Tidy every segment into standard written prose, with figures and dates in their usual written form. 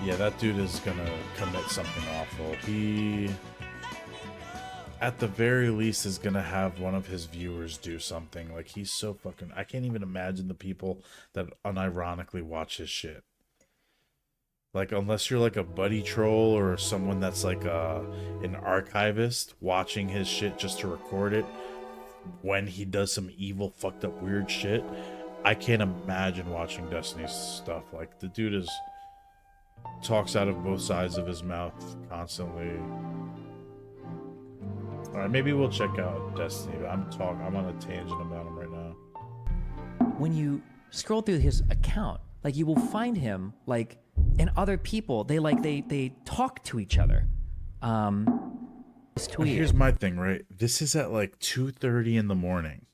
Yeah, that dude is gonna commit something awful. He, at the very least, is gonna have one of his viewers do something. Like, he's so fucking. I can't even imagine the people that unironically watch his shit. Like, unless you're like a buddy troll or someone that's like an archivist watching his shit just to record it when he does some evil, fucked up, weird shit. I can't imagine watching Destiny's stuff. Like, the dude is talks out of both sides of his mouth constantly. All right, maybe we'll check out Destiny. But I'm on a tangent about him right now. When you scroll through his account, like you will find him like and other people. They talk to each other. Here's my thing, right? This is at like 2:30 in the morning.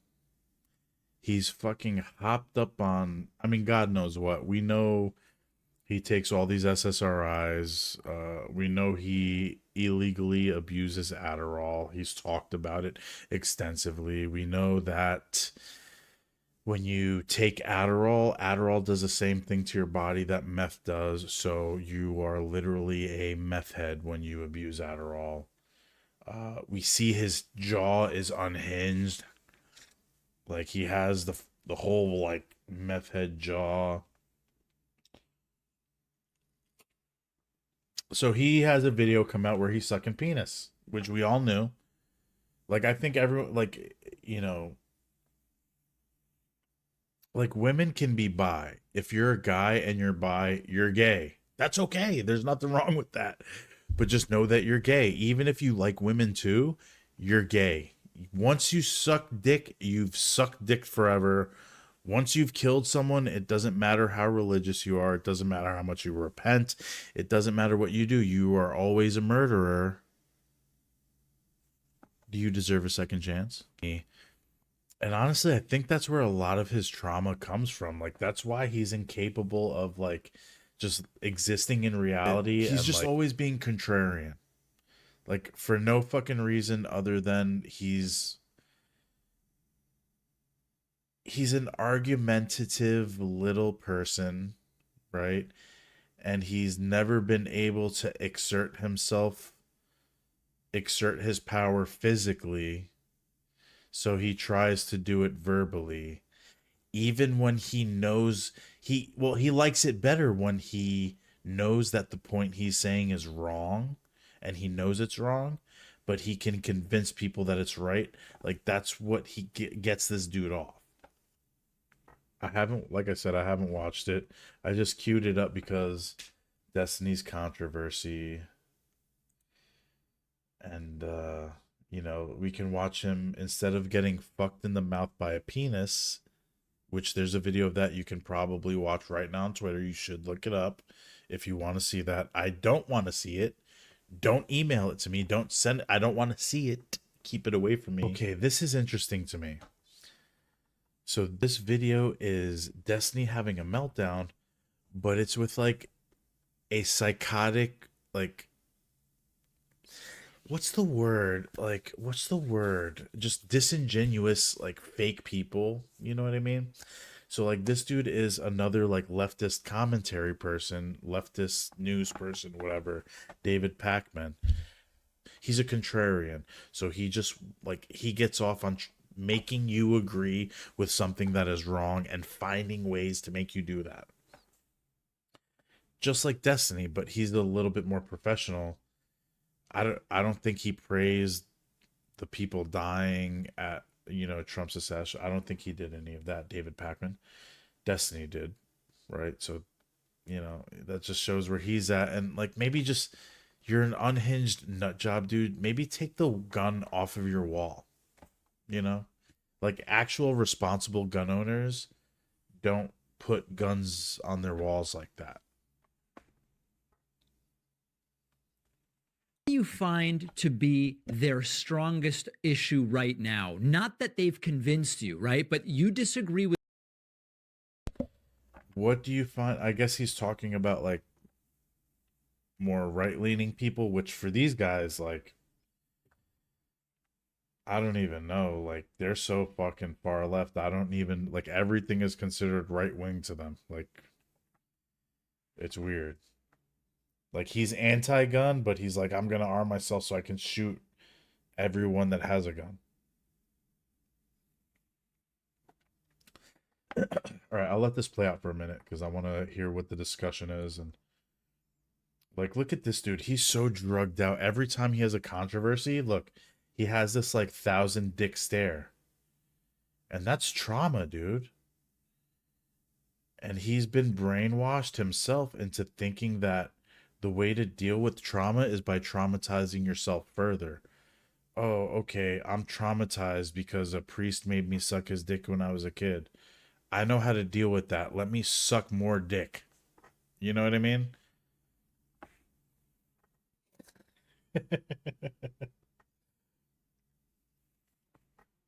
He's fucking hopped up on. I mean, God knows what. We know he takes all these SSRIs. We know he illegally abuses Adderall. He's talked about it extensively. We know that when you take Adderall, Adderall does the same thing to your body that meth does. So you are literally a meth head when you abuse Adderall. We see his jaw is unhinged. Like, he has the whole like meth head jaw. So he has a video come out where he's sucking penis, which we all knew. Like, I think everyone, like, you know, like, women can be bi. If you're a guy and you're bi, you're gay. That's okay. There's nothing wrong with that. But just know that you're gay. Even if you like women too, you're gay. Once you suck dick, you've sucked dick forever. Once you've killed someone, it doesn't matter how religious you are. It doesn't matter how much you repent. It doesn't matter what you do. You are always a murderer. Do you deserve a second chance? And honestly, I think that's where a lot of his trauma comes from. Like, that's why he's incapable of like just existing in reality. He's just like always being contrarian. Like, for no fucking reason other than he's an argumentative little person, right? And he's never been able to exert his power physically, so he tries to do it verbally, even when he knows he likes it better when he knows that the point he's saying is wrong, and he knows it's wrong, but he can convince people that it's right. Like, that's what gets this dude off. I haven't, like I said, I haven't watched it. I just queued it up because Destiny's controversy. And, you know, we can watch him instead of getting fucked in the mouth by a penis, which there's a video of that you can probably watch right now on Twitter. You should look it up if you want to see that. I don't want to see it. Don't email it to me. Don't send it. I don't want to see it. Keep it away from me. Okay, this is interesting to me. So this video is Destiny having a meltdown, but it's with like a psychotic, like, what's the word? Like, what's the word? Just disingenuous, like, fake people. You know what I mean? So, like, this dude is another, like, leftist commentary person, leftist news person, whatever, David Pakman. He's a contrarian. So he just, like, he gets off on making you agree with something that is wrong and finding ways to make you do that. Just like Destiny, but he's a little bit more professional. I don't think he praised the people dying at, you know, Trump's assassination. I don't think he did any of that. David Pakman. Destiny did, right? So, you know, that just shows where he's at. And like, maybe just, you're an unhinged nut job, dude. Maybe take the gun off of your wall. You know, like, actual responsible gun owners don't put guns on their walls like that. Do you find to be their strongest issue right now? Not that they've convinced you, right? But you disagree with. What do you find? I guess he's talking about like more right-leaning people, which for these guys, like, I don't even know. Like, they're so fucking far left. I don't even, like, everything is considered right wing to them. Like, it's weird. Like he's anti-gun, but he's like, I'm gonna arm myself so I can shoot everyone that has a gun. All right, I'll let this play out for a minute because I want to hear what the discussion is. And like, look at this dude. He's so drugged out. Every time he has a controversy, look, he has this like thousand dick stare. And that's trauma, dude. And he's been brainwashed himself into thinking that the way to deal with trauma is by traumatizing yourself further. Oh, okay, I'm traumatized because a priest made me suck his dick when I was a kid. I know how to deal with that. Let me suck more dick. You know what I mean?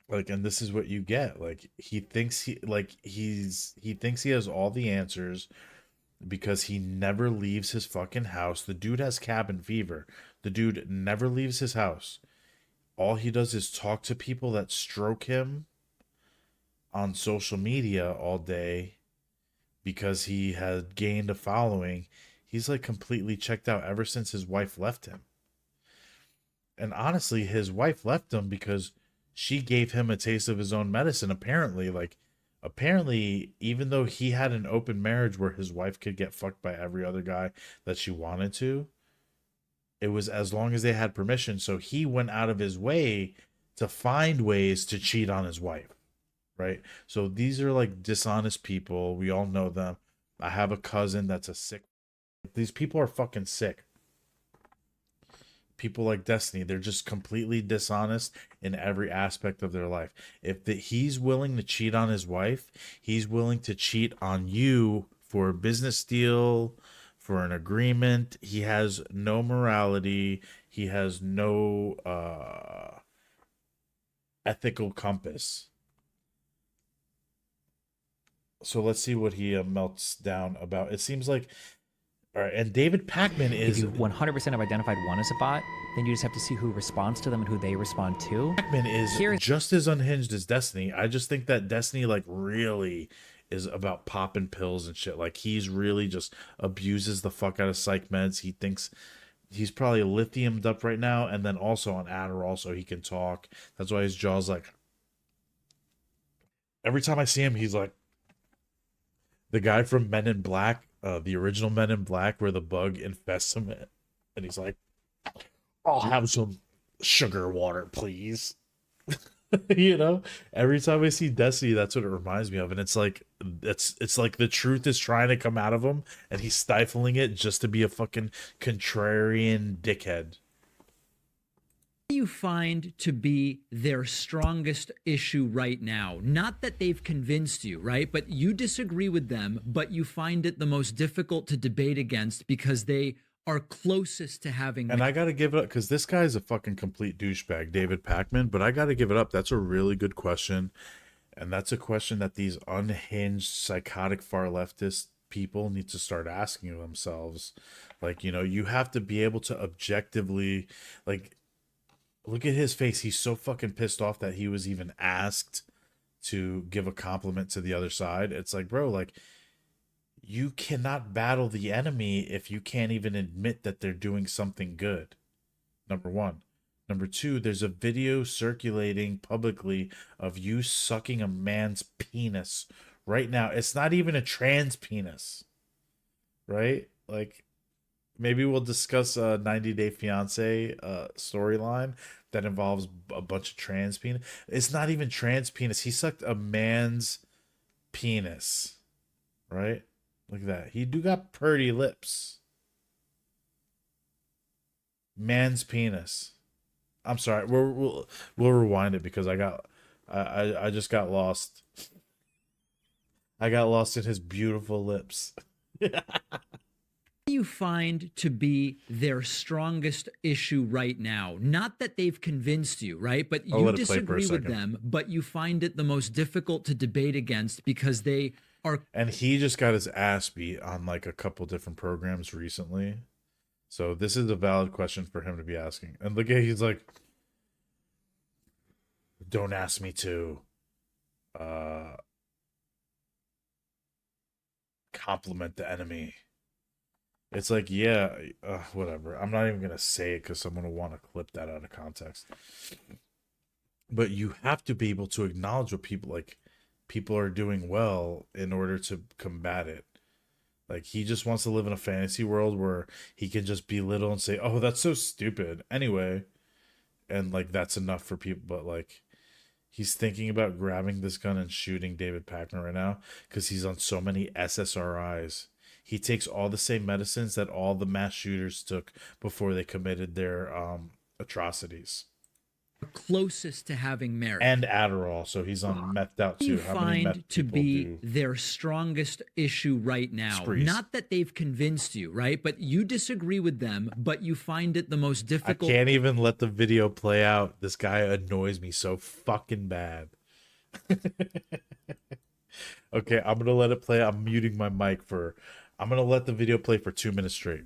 Like, and this is what you get. Like he thinks he has all the answers because he never leaves his fucking house. The dude has cabin fever. The dude never leaves his house. All he does is talk to people that stroke him on social media all day because he had gained a following. He's like completely checked out ever since his wife left him. And honestly, his wife left him because she gave him a taste of his own medicine. Apparently, even though he had an open marriage where his wife could get fucked by every other guy that she wanted to, it was as long as they had permission. So he went out of his way to find ways to cheat on his wife, right? So these are like dishonest people. We all know them. I have a cousin that's a sick. These people are fucking sick. People like Destiny, they're just completely dishonest in every aspect of their life. He's willing to cheat on his wife, he's willing to cheat on you for a business deal, for an agreement. He has no morality. He has no ethical compass. So let's see what he melts down about. It seems like, all right, and David Pacman If is you 100% have identified one as a bot, then you just have to see who responds to them and who they respond to. Pacman is Here's just as unhinged as Destiny. I just think that Destiny like really is about popping pills and shit. Like he's really just abuses the fuck out of psych meds. He thinks he's probably lithiumed up right now, and then also on Adderall so he can talk. That's why his jaw's like. Every time I see him, he's like the guy from Men in Black, the original Men in Black, where the bug infests him, and he's like, "I'll have some sugar water, please." You know, every time I see Destiny, that's what it reminds me of, and it's like the truth is trying to come out of him, and he's stifling it just to be a fucking contrarian dickhead. You find to be their strongest issue right now? Not that they've convinced you, right? But you disagree with them, but you find it the most difficult to debate against because they are closest to having. And I gotta give it up because this guy's a fucking complete douchebag, David Pacman. But I gotta give it up. That's a really good question. And that's a question that these unhinged, psychotic, far leftist people need to start asking themselves. Like, you know, you have to be able to objectively, like, look at his face. He's so fucking pissed off that he was even asked to give a compliment to the other side. It's like, bro, like, you cannot battle the enemy if you can't even admit that they're doing something good. Number one. Number two, there's a video circulating publicly of you sucking a man's penis right now. It's not even a trans penis, right? Like, maybe we'll discuss a 90 Day Fiance storyline that involves a bunch of trans penis. It's not even trans penis. He sucked a man's penis, right? Look at that. He do got pretty lips. Man's penis. I'm sorry. We'll rewind it because I just got lost. I got lost in his beautiful lips. You find to be their strongest issue right now? Not that they've convinced you, right? But I'll you let it play for a disagree with second. them, but you find it the most difficult to debate against because they are. And he just got his ass beat on like a couple different programs recently. So this is a valid question for him to be asking. And look at he's like, don't ask me to uh compliment the enemy. It's like, yeah, whatever. I'm not even gonna say it because someone will want to clip that out of context. But you have to be able to acknowledge what people are doing well in order to combat it. Like he just wants to live in a fantasy world where he can just belittle and say, "Oh, that's so stupid." Anyway, and like that's enough for people. But like he's thinking about grabbing this gun and shooting David Packman right now because he's on so many SSRIs. He takes all the same medicines that all the mass shooters took before they committed their atrocities. Closest to having merit. And Adderall, so he's on methed out You too. How many meth find to people be do their strongest issue right now? sprees? Not that they've convinced you, right? But you disagree with them, but you find it the most I difficult. can't even let the video play out. This guy annoys me so fucking bad. Okay, I'm gonna let it play. I'm muting my mic for. I'm gonna let the video play for 2 minutes straight.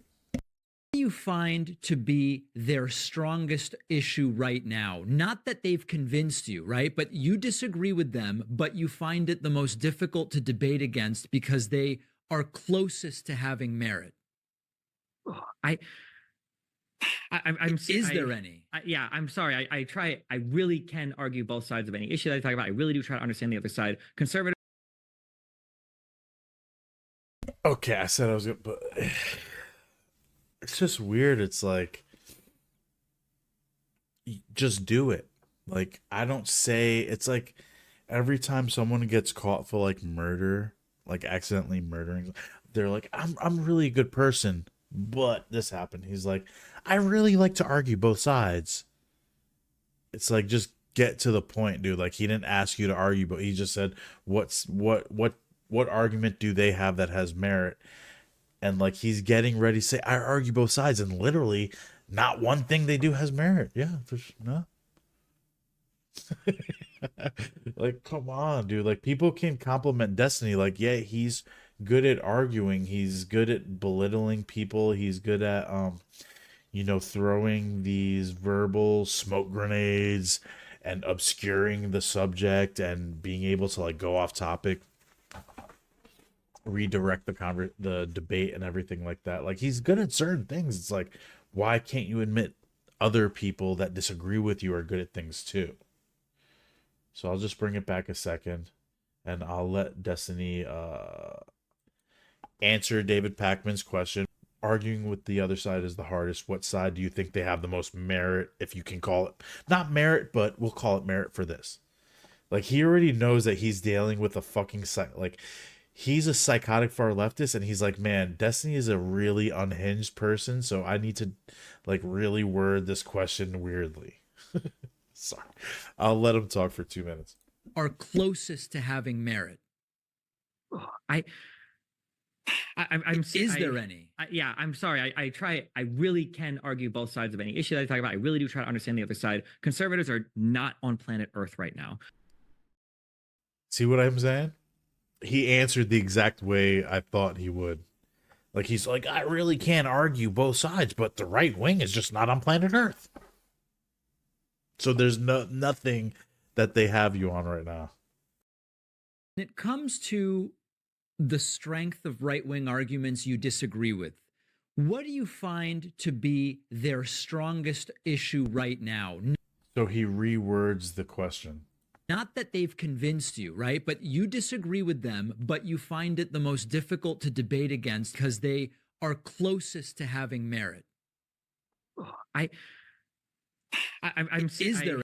You find to be their strongest issue right now? Not that they've convinced you, right? But you disagree with them, but you find it the most difficult to debate against because they are closest to having merit. I, I'm Is there any? yeah, I'm sorry. I try. I really can argue both sides of any issue that I talk about. I really do try to understand the other side. Conservative. Okay, I said I was gonna, but it's just weird. It's like, just do it. Like, I don't say, it's like every time someone gets caught for like murder, like accidentally murdering, they're like, I'm really a good person, but this happened. He's like, I really like to argue both sides. It's like, just get to the point, dude. Like, he didn't ask you to argue, but he just said, what argument do they have that has merit? And like he's getting ready to say, I argue both sides, and literally not one thing they do has merit. Yeah, no. Like, come on, dude. Like, people can compliment Destiny. Like, yeah, he's good at arguing. He's good at belittling people. He's good at throwing these verbal smoke grenades and obscuring the subject and being able to like go off topic, redirect the debate and everything like that. Like, he's good at certain things. It's like, why can't you admit other people that disagree with you are good at things too? So I'll just bring it back a second and I'll let Destiny answer David Packman's question. Arguing with the other side is the hardest. What side do you think they have the most merit, if you can call it, not merit, but we'll call it merit for this? Like, he already knows that he's dealing with a fucking like, he's a psychotic far leftist, and he's like, man, Destiny is a really unhinged person, so I need to like really word this question weirdly. Sorry, I'll let him talk for 2 minutes. Are closest to having merit. Is there any? Yeah, I'm sorry. I try. I really can argue both sides of any issue that I talk about. I really do try to understand the other side. Conservatives are not on planet Earth right now. See what I'm saying? He answered the exact way I thought he would. Like, he's like, I really can't argue both sides, but the right wing is just not on planet Earth. So there's nothing that they have you on right now. When it comes to the strength of right-wing arguments you disagree with, what do you find to be their strongest issue right now? So he rewords the question. Not that they've convinced you, right? But you disagree with them, but you find it the most difficult to debate against because they are closest to having merit.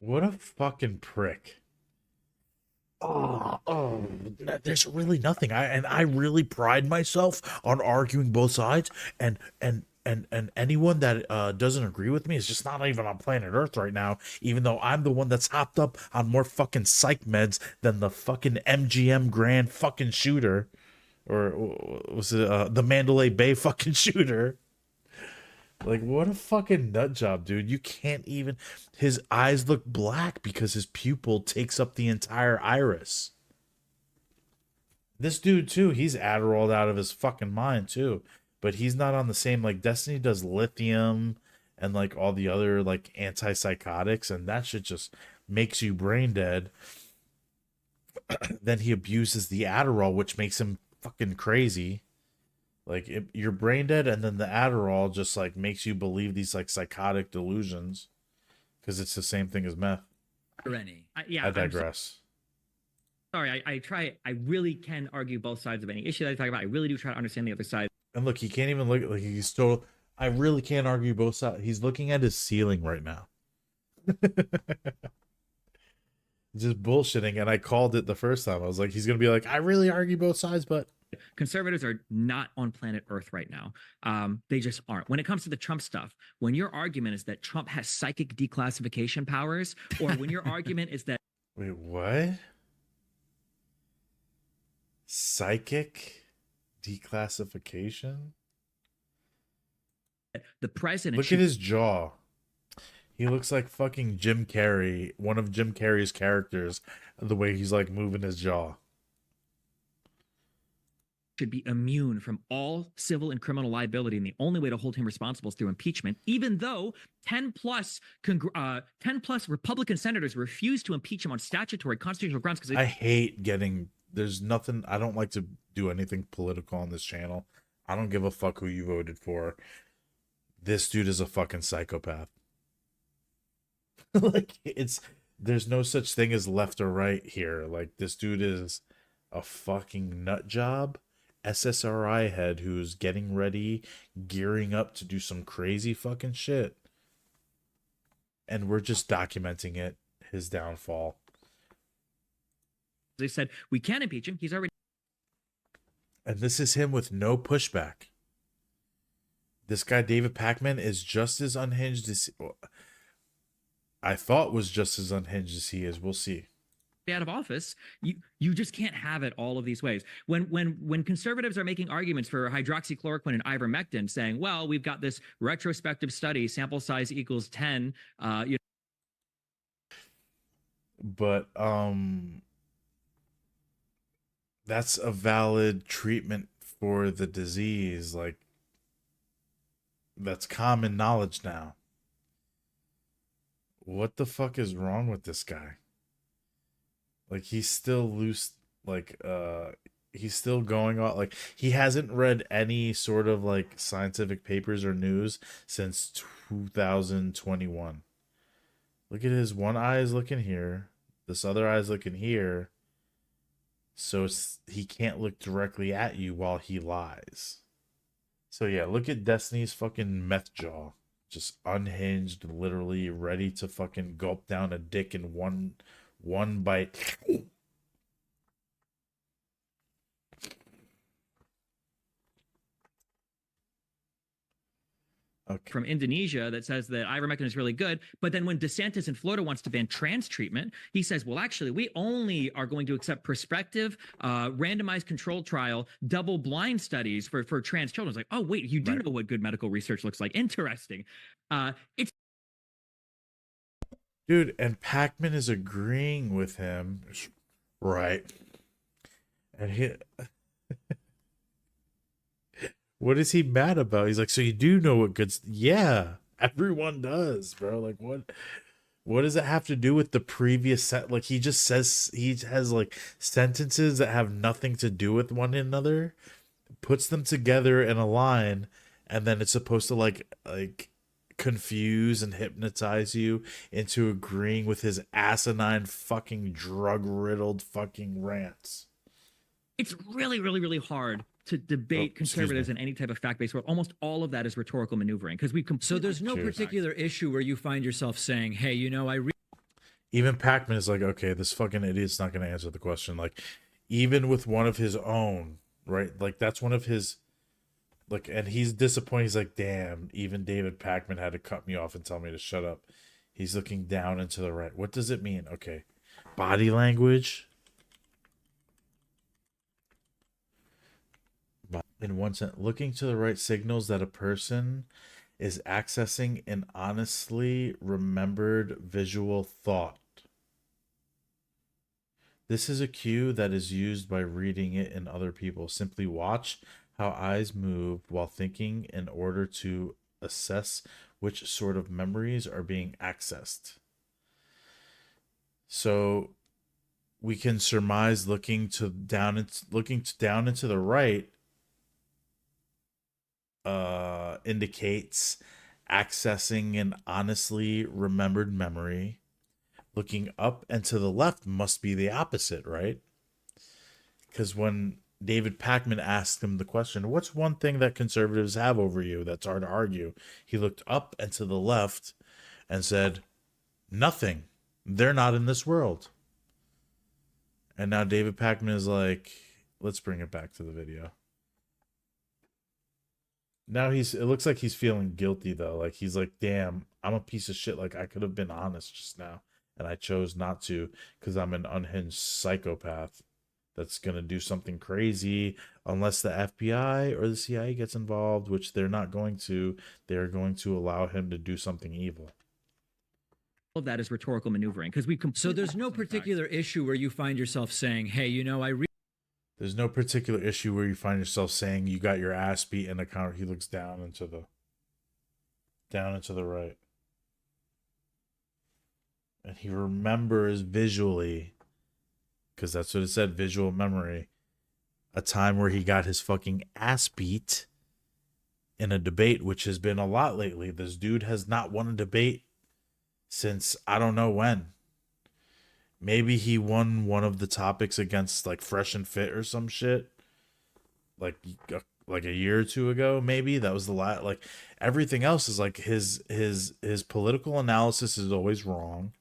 What a fucking prick. There's really nothing. I really pride myself on arguing both sides, and anyone that doesn't agree with me is just not even on planet Earth right now, even though I'm the one that's hopped up on more fucking psych meds than the fucking MGM Grand fucking shooter, or was it the Mandalay Bay fucking shooter. Like, what a fucking nut job, dude. You can't even... His eyes look black because his pupil takes up the entire iris. This dude, too, he's Adderalled out of his fucking mind, too. But he's not on the same... Like, Destiny does lithium and, like, all the other, like, antipsychotics, and that shit just makes you brain dead. Then he abuses the Adderall, which makes him fucking crazy. Like you're brain dead, and then the Adderall just like makes you believe these like psychotic delusions because it's the same thing as meth. or any. Yeah, I I'm digress. sorry. I really can argue both sides of any issue that I talk about. I really do try to understand the other side. And look, he can't even look like he's still. I really can't argue both sides. He's looking at his ceiling right now. Just bullshitting, and I called it the first time. I was like, he's gonna be like, I really argue both sides, but Conservatives are not on planet Earth right now. They just aren't. When it comes to the Trump stuff, when your argument is that Trump has psychic declassification powers, or when your argument is that wait, what? Psychic declassification? the president Look should at his jaw. He looks like fucking Jim Carrey, one of Jim Carrey's characters, the way he's like moving his jaw. be immune from all civil and criminal liability, and the only way to hold him responsible is through impeachment, even though 10 plus Republican senators refused to impeach him on statutory constitutional grounds because I hate getting there's nothing I don't like to do anything political on this channel. I don't give a fuck who you voted for. This dude is a fucking psychopath. Like there's no such thing as left or right here. Like this dude is a fucking nut job. SSRI head who's getting ready, gearing up to do some crazy fucking shit. And we're just documenting it, his downfall. they said we can impeach him. He's already And this is him with no pushback. This guy, David Pakman, is just as unhinged as I thought was just as unhinged as he is. We'll see. out of office. You just can't have it all of these ways. When conservatives are making arguments for hydroxychloroquine and ivermectin, saying, well, we've got this retrospective study, sample size equals 10, But that's a valid treatment for the disease. Like that's common knowledge now. What the fuck is wrong with this guy? Like he's still loose, like he's still going on, like he hasn't read any sort of like scientific papers or news since 2021. Look at his one eye is looking here, this other eye is looking here, so he can't look directly at you while he lies. So yeah, look at Destiny's fucking meth jaw, just unhinged, literally ready to fucking gulp down a dick in one bite. Okay. from Indonesia that says that ivermectin is really good. But then when DeSantis in Florida wants to ban trans treatment, he says, well, actually, we only are going to accept prospective, randomized controlled trial, double blind studies for trans children. It's like, oh, wait, you do Right. know what good medical research looks like. Interesting. It's Dude, and Pac-Man is agreeing with him. Right. And he what is he mad about? He's like, so you do know what good yeah, everyone does, bro. Like what does it have to do with the previous set? Like he just says he has like sentences that have nothing to do with one another, puts them together in a line, and then it's supposed to like confuse and hypnotize you into agreeing with his asinine fucking drug-riddled fucking rants. it's really, really, really hard to debate conservatives in any type of fact-based world. Almost all of that is rhetorical maneuvering because we completely. So there's no Cheers. particular issue where you find yourself saying, hey, you know, Even Pac-Man is like, okay, this fucking idiot's not going to answer the question. Like, even with one of his own, right? Like, that's one of his, like, and he's disappointed. He's like, damn, even David Pac-Man had to cut me off and tell me to shut up. He's looking down and to the right. What does it mean? Okay. Body language. In one sense, looking to the right signals that a person is accessing an honestly remembered visual thought. This is a cue that is used by reading it in other people. Simply watch how eyes move while thinking in order to assess which sort of memories are being accessed. So we can surmise looking down into the right indicates accessing an honestly remembered memory. Looking up and to the left must be the opposite, right? Because when David Pakman asked him the question, what's one thing that conservatives have over you that's hard to argue? He looked up and to the left and said, nothing. They're not in this world. And now David Pakman is like, let's bring it back to the video. Now it looks like he's feeling guilty though. Like he's like, damn, I'm a piece of shit. Like I could have been honest just now. And I chose not to because I'm an unhinged psychopath that's going to do something crazy unless the FBI or the CIA gets involved, which they're not going to. They're going to allow him to do something evil. All of that is rhetorical maneuvering because we So there's no particular issue where you find yourself saying, hey, you know, There's no particular issue where you find yourself saying you got your ass beat in a counter. He looks down into the right. And he remembers visually, because that's what it said, visual memory, a time where he got his fucking ass beat in a debate, which has been a lot lately. This dude has not won a debate since I don't know when. Maybe he won one of the topics against like Fresh and Fit or some shit. Like a year or two ago, maybe. That was the last. Like everything else is like his political analysis is always wrong.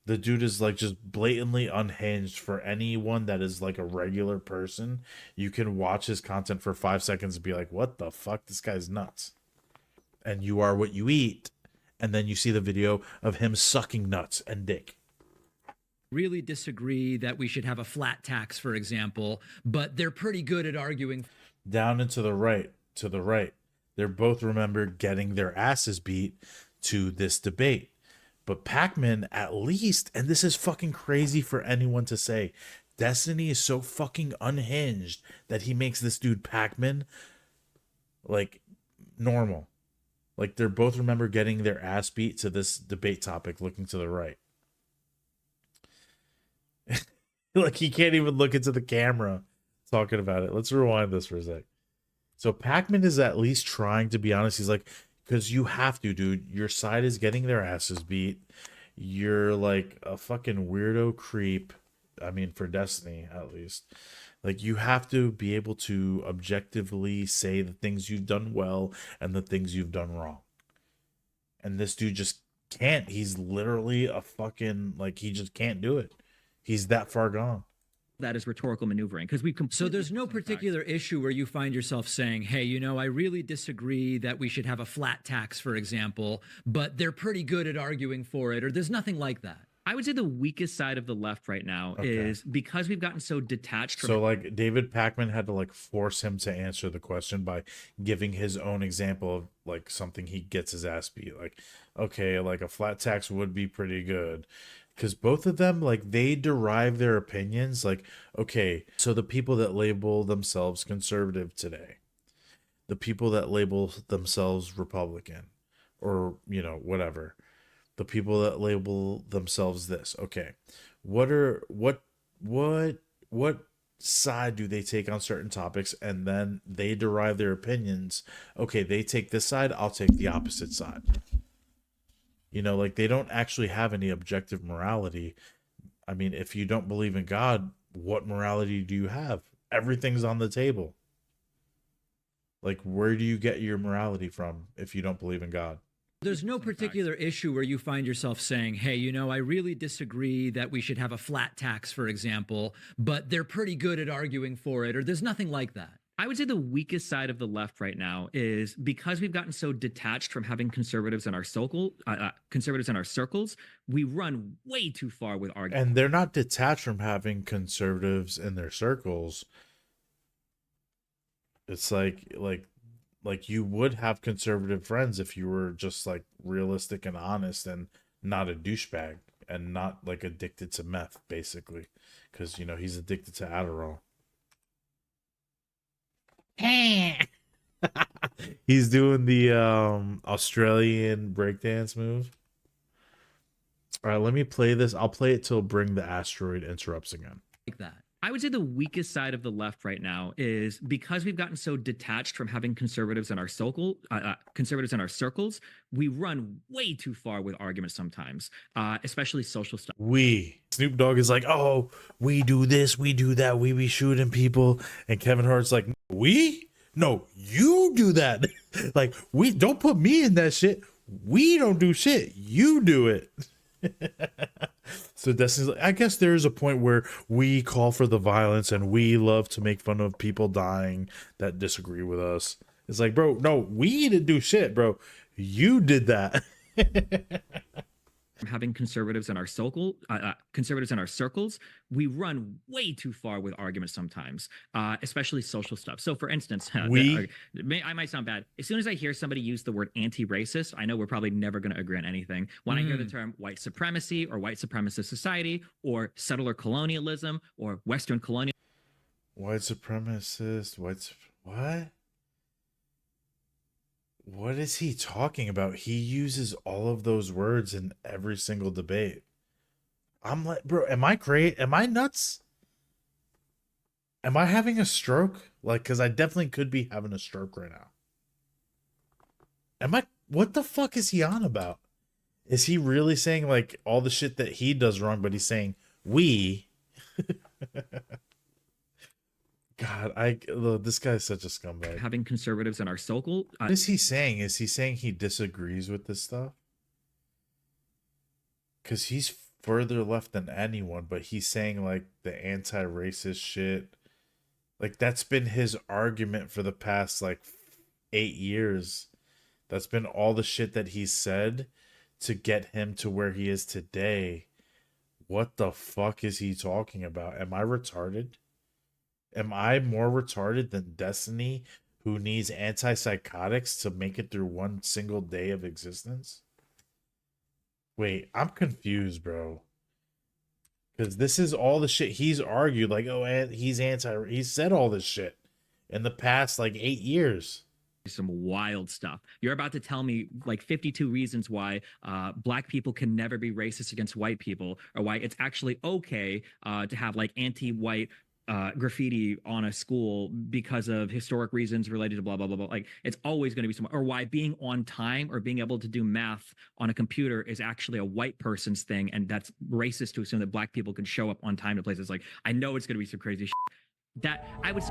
The dude is like just blatantly unhinged. For anyone that is like a regular person, you can watch his content for 5 seconds and be like, what the fuck? This guy's nuts. And you are what you eat. And then you see the video of him sucking nuts and dick. really disagree that we should have a flat tax, for example, but they're pretty good at arguing. Down and to the right. They're both remember getting their asses beat to this debate. But Pac-Man, at least, and this is fucking crazy for anyone to say, Destiny is so fucking unhinged that he makes this dude Pac-Man like normal. Like they're both remember getting their ass beat to this debate topic, looking to the right. Like he can't even look into the camera talking about it. Let's rewind this for a sec. So Pac-Man is at least trying to be honest. He's like, because you have to, dude. Your side is getting their asses beat. You're like a fucking weirdo creep. I mean, for Destiny, at least. Like, you have to be able to objectively say the things you've done well and the things you've done wrong. And this dude just can't. He's literally a fucking, like, he just can't do it. He's that far gone. That is rhetorical maneuvering because we So there's no particular issue where you find yourself saying, hey, you know, I really disagree that we should have a flat tax, for example, but they're pretty good at arguing for it, or there's nothing like that. I would say the weakest side of the left right now is because we've gotten so detached from. So like David Pakman had to like force him to answer the question by giving his own example of like something he gets his ass beat. Like, okay, like a flat tax would be pretty good. Because both of them, like, they derive their opinions. Like, okay, so the people that label themselves conservative today, the people that label themselves Republican, or, you know, whatever, the people that label themselves this, okay, what side do they take on certain topics? And then they derive their opinions. Okay, they take this side, I'll take the opposite side. You know, like they don't actually have any objective morality. I mean, if you don't believe in God, what morality do you have? Everything's on the table. Like, where do you get your morality from if you don't believe in God? There's no particular issue where you find yourself saying, hey, you know, I really disagree that we should have a flat tax, for example, but they're pretty good at arguing for it, or there's nothing like that. I would say the weakest side of the left right now is because we've gotten so detached from having conservatives in our circles, we run way too far with arguing. And they're not detached from having conservatives in their circles. It's like you would have conservative friends if you were just like realistic and honest and not a douchebag and not like addicted to meth, basically, because you know he's addicted to Adderall. He's doing the Australian breakdance move. All right, let me play this. I'll play it till Bring the Asteroid interrupts again. Like that. I would say the weakest side of the left right now is because we've gotten so detached from having conservatives in our circles. We run way too far with arguments sometimes, especially social stuff. Snoop Dogg is like, oh, we do this, we do that, we be shooting people, and Kevin Hart's like, we? No, you do that. Like, we don't put me in that shit. We don't do shit. You do it. So Destiny's like, I guess there is a point where we call for the violence and we love to make fun of people dying that disagree with us. It's like, bro, no, we didn't do shit, bro. You did that. Having conservatives in our circles, we run way too far with arguments sometimes, especially social stuff. So, for instance, I might sound bad. As soon as I hear somebody use the word anti-racist, I know we're probably never going to agree on anything. When I hear the term white supremacy or white supremacist society or settler colonialism or Western colonial, White supremacist, what? What is he talking about? He uses all of those words in every single debate. I'm like, bro, am I crazy? Am I nuts? Am I having a stroke? Like, because I definitely could be having a stroke right now. What the fuck is he on about? Is he really saying like all the shit that he does wrong, but he's saying we? God, this guy's such a scumbag. having conservatives in our circle. What is he saying? Is he saying he disagrees with this stuff? Because he's further left than anyone, but he's saying like the anti-racist shit. Like that's been his argument for the past like 8 years. That's been all the shit that he said to get him to where he is today. What the fuck is he talking about? Am I retarded? Am I more retarded than Destiny, who needs antipsychotics to make it through one single day of existence? Wait, I'm confused, bro. Because this is all the shit he's argued. Like, oh, he's said all this shit in the past, like, 8 years. Some wild stuff. You're about to tell me like 52 reasons why black people can never be racist against white people, or why it's actually okay to have like anti-white graffiti on a school because of historic reasons related to blah blah blah blah. Like it's always going to be someone, or why being on time or being able to do math on a computer is actually a white person's thing, and that's racist to assume that black people can show up on time to places. Like I know it's going to be some crazy shit that I would.